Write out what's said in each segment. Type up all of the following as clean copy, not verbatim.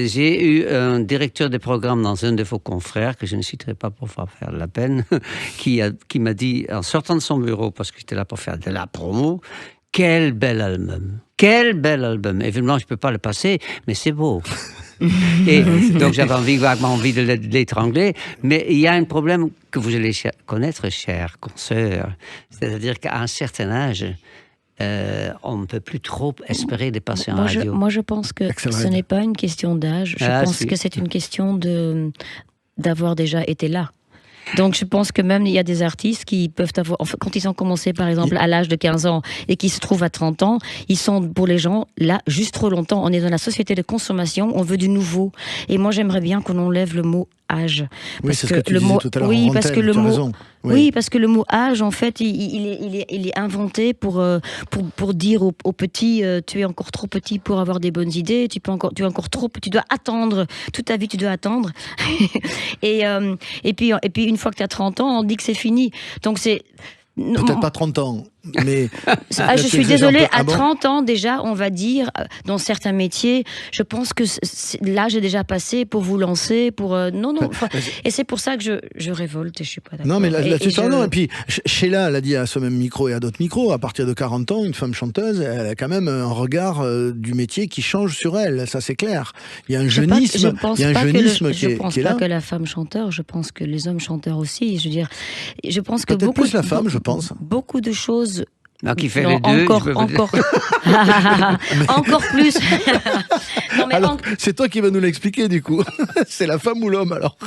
J'ai eu un directeur de programme dans un de vos confrères, que je ne citerai pas pour faire de la peine, qui m'a dit, en sortant de son bureau, parce que j'étais là pour faire de la promo, quel bel album. Quel bel album. Évidemment, je ne peux pas le passer, mais c'est beau. Et donc, j'avais vaguement envie de l'étrangler. Mais il y a un problème que vous allez connaître, chère consoeur. C'est-à-dire qu'à un certain âge, on ne peut plus trop espérer dépasser en radio. Moi, je pense que ce n'est pas une question d'âge. Je pense que c'est une question d'avoir déjà été là. Donc, je pense que même il y a des artistes qui peuvent avoir, quand ils ont commencé, par exemple, à l'âge de 15 ans et qui se trouvent à 30 ans, ils sont, pour les gens, là, juste trop longtemps. On est dans la société de consommation, on veut du nouveau. Et moi, j'aimerais bien qu'on enlève le mot âge. Oui, c'est ce que tu disais tout à l'heure. Oui, parce que le mot, oui, parce que le mot âge, en fait, il est inventé pour dire aux petits, tu es encore trop petit pour avoir des bonnes idées, tu es encore trop, tu dois attendre toute ta vie, tu dois attendre. et puis une fois que tu as 30 ans, on dit que c'est fini. Donc c'est peut-être pas 30 ans, mais... je suis désolée, à 30 ans déjà, on va dire, dans certains métiers, je pense que l'âge est déjà passé pour vous lancer, non, et c'est pour ça que je révolte et je suis pas d'accord. Non, mais là-dessus, non, et puis Sheila l'a dit à ce même micro et à d'autres micros, à partir de 40 ans, une femme chanteuse, elle a quand même un regard du métier qui change sur elle, ça c'est clair. Il y a un jeunisme, je pense qui est là. Je pense pas que la femme chanteur, je pense que les hommes chanteurs aussi, je veux dire, je pense que peut-être plus la femme, je pense. Beaucoup de choses. Qui fait les deux, encore plus. Non, mais alors, c'est toi qui vas nous l'expliquer du coup. C'est la femme ou l'homme alors?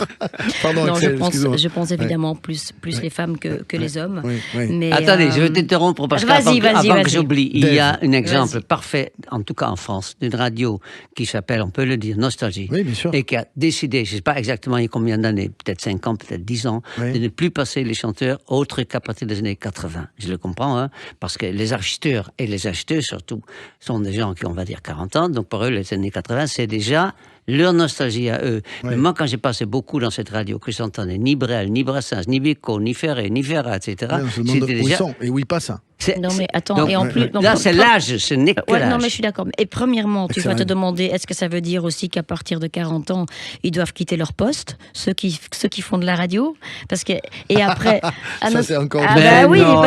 Pardon, non, Axel, je pense évidemment plus les femmes que les hommes. Oui. Mais, attendez, je vais t'interrompre parce qu'avant que j'oublie, il y a un exemple parfait, en tout cas en France, d'une radio qui s'appelle, on peut le dire, Nostalgie. Oui, bien sûr. Et qui a décidé, je ne sais pas exactement il y a combien d'années, peut-être 5 ans, peut-être 10 ans, de ne plus passer les chanteurs autres qu'à partir des années 80. Je le comprends, hein. Parce que les acheteurs et les acheteuses, surtout, sont des gens qui ont, on va dire, 40 ans. Donc, pour eux, les années 80, c'est déjà leur nostalgie à eux. Oui. Mais moi, quand j'ai passé beaucoup dans cette radio, que j'entendais ni Brel, ni Brassens, ni Bicot, ni Ferré, ni Ferrat, etc. Ouais, on se demande où ils sont et où ils passent. Non mais attends, donc, et en plus... là, c'est l'âge, ce n'est que l'âge. Non mais je suis d'accord. Et premièrement, tu vas te demander, est-ce que ça veut dire aussi qu'à partir de 40 ans, ils doivent quitter leur poste, ceux qui font de la radio? Parce que... Et après... ça, c'est encore... oui, non,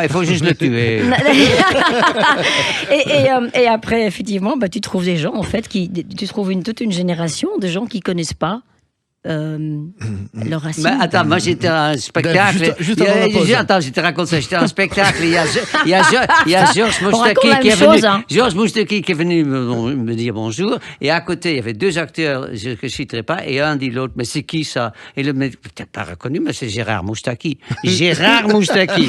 il faut juste le tuer. et après, effectivement, tu trouves des gens, en fait, tu trouves toute une génération de gens qui connaissent pas leur racine. Mais attends, moi j'étais à un spectacle. Juste avant la pause. Attends, je te raconte ça. J'étais à un spectacle. Il y a Georges Moustaki qui est venu. Georges Moustaki qui est venu me dire bonjour. Et à côté, il y avait 2 acteurs que je ne citerai pas. Et un dit l'autre, mais c'est qui ça? Et le mec, t'as pas reconnu, mais c'est Gérard Moustaki. Gérard Moustaki.